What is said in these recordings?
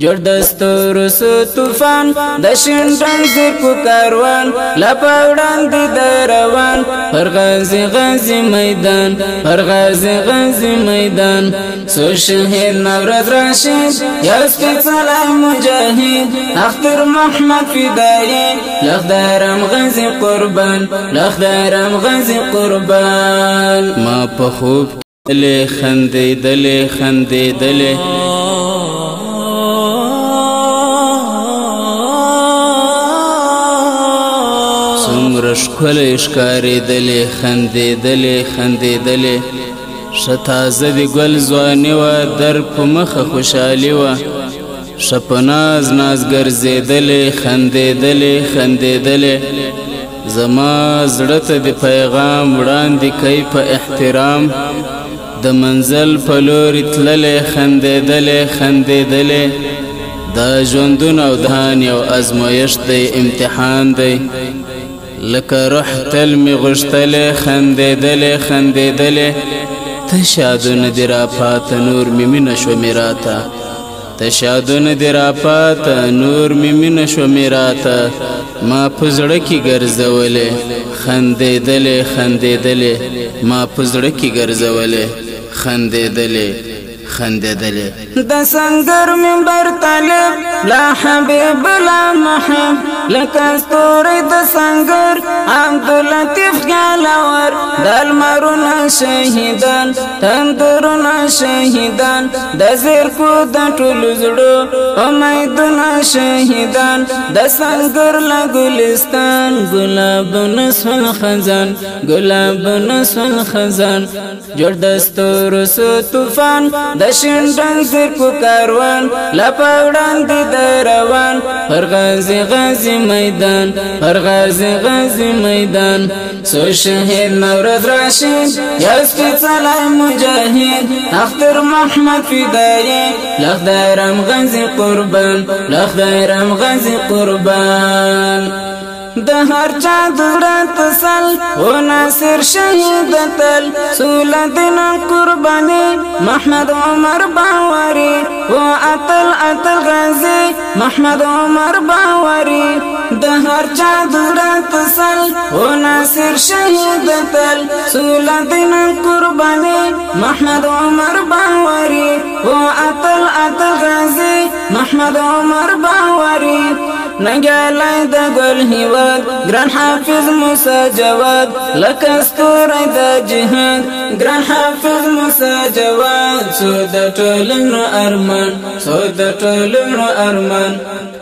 جوړ دستور سو طوفان د شینډنګ زیر کو کاروان لپاوډان دي دروان پر غازی غازی میدان پر غازی غازی میدان سو شهید نورز راشد یا سپیڅلی مجاهد اختر محمد فدایی لخدارم غازی قربان لخدارم غازی قربان ما په خوب دلې خندېدلې خندېدلې څومره ښکلی ښکارېدلې خندېدلې خندېدلې ښه تازه د ګل ځواني وه در په مخه خوشحالي وه ښه په ناز ناز ګرځېدلې خندېدلې خندېدلې زما زړه ته د پیغام وړاندې کوي په احترام د منزل په لورې تللې خندېدلې خندېدلې دا ژوندون او دهان یو ازمایښت دی امتحان دی لکه روح تل مې غوښتلې خندېدلې خندېدلې تش یادونه دې راپاته نور مې مینه شومې راته تش یادونه دې راپاته نور مې مینه شومې راته ما په زړه کې ګرځولې خندېدلې خندېدلې ما په زړه کې ګرځولې خندېدلې خندېدلې د سنگر منبر طالب لا حبیب لا محب لکه ستوري د سنگر عبداللطیف ګالور د لمرونه شهیدان تندرونه شهیدان د زیرکو د ټولو زړو امیدونه شهیدان د سنگر له ګلستان ګلابونه سول خزان ګلابونه سول خزان جوړ دستور سو طوفان د شینډنګ زیر کو کاروان لپاوډان دي دروان پر غازی غازی میدان پر غازی غازی میدان سو شهید نورز راشد یا سپیڅلی مجاهد اختر محمد فدایی لخدارم غازی قربان لخدارم غازی قربان د هر چا زړه تسل او ناصر شهید تل سوله دین قربانی محمد عمر باوري او اتل اتل غازی محمد عمر باوري د هر چا زړه تسل او ناصر شهید تل سوله دین قربانی محمد عمر باوري او اتل اتل غازی محمد عمر باوري نګلای د ګل هیواد ګران حافظ موسی جواد لکه ستوری د جهاد ګران حافظ موسی جواد سو د ټولنو ارمان سو د ټولنو ارمان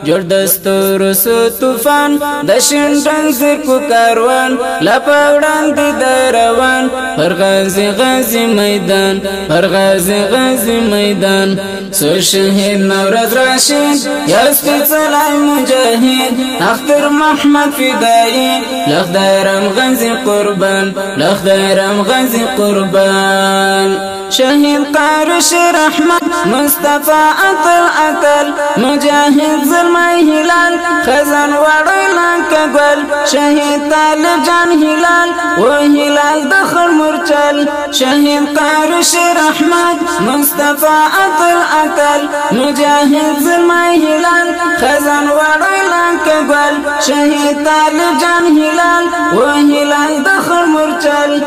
جوړ دستور سو طوفان د شینډنګ زیر کو کاروان لپاوډان دي دروان پر غازی غازی میدان پر غازی غازی میدان سو شهید نورز راشد یا سپیڅلی مجاهد اختر محمد فدایی لخدارم غازی قربان لخدارم غازی قربان شهید قاری شیر احمد مصطفی اتل اتل مجاهد ظلمای هلال خزان وړی لکه ګل شهید طالب جان هلال و هلال دخل مرچل شهید قاری شیر احمد مصطفی اتل اتل مجاهد ظلمای هلال خزان وړی لکه ګل شهید طالب جان هلال و هلال دخل مرچل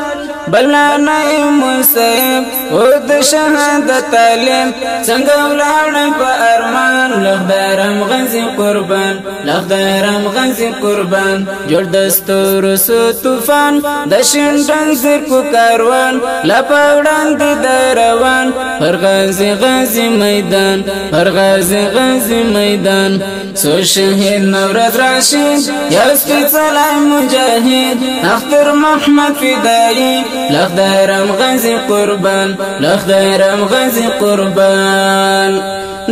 بلنا نعیم صاحب او د شهادت تعلیم څنګه ولاړم په ارمان لخدارم غازی قربان لخدارم غازی قربان جوړ دستور سو طوفان د شینډنګ زیر کو کاروان لپاوډان دي دروان پر غازی غازی میدان پر غازی غازی میدان سو شهید نورز راشد یا سپیڅلی مجاهد اختر محمد فدایی لخدارم غازی قربان لخدارم غازی قربان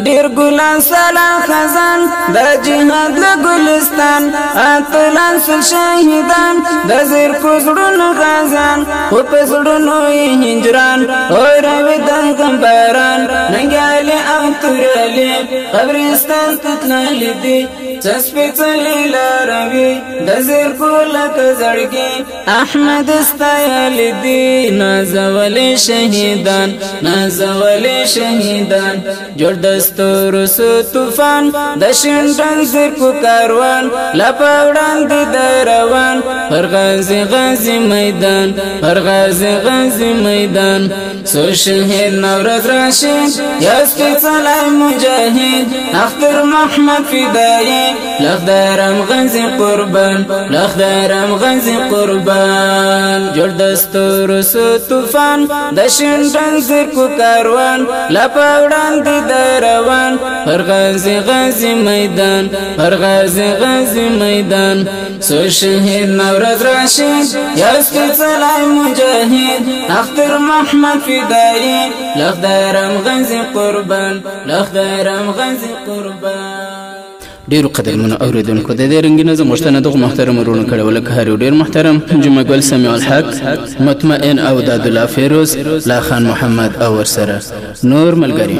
ډیر ګلان سلا خزان د جهاد له ګلستان اتلان سل شهیدان د زیر کو زړونو غازان خو په زړونو یې هجران او روي د غمباران ننګالي او تورلي قبرستان تتللي دي سپیڅلی لاروي د زیر کو لکه زړګي احمد استایل دي نازولې شهیدان نازولې شهیدان جوړ د ستورو سو طوفان د شینډنګ زرکو کاروان لا په وړاندې د روان پر غازي غازي میدان پر غازي غازي میدان سو شهید نورز راشد یا سپېڅلی مجاهد اختر محمد فدایي لخدارم غازي قربان لخدارم غازي قربان جوړ د ستورو سو طوفان د شینډنګ زرکو کاروان لا په وړاندې د روان پر غازي غازي میدان پر غازي غازي میدان سو شهید نورز راشد یا سپېڅلی مجاهد اختر محمد فدایي لخدارم غازي قربان لخدارم غازي قربان ډیرو قدرمنو اوریدونکو د دې رنګینه زموږ دغه محترم ورونه کړه ولکه هر ډیر محترم جمعه ګل سمیع الحق مطمئن او داد الله فیروز لا خان محمد او ورسره نور ملګری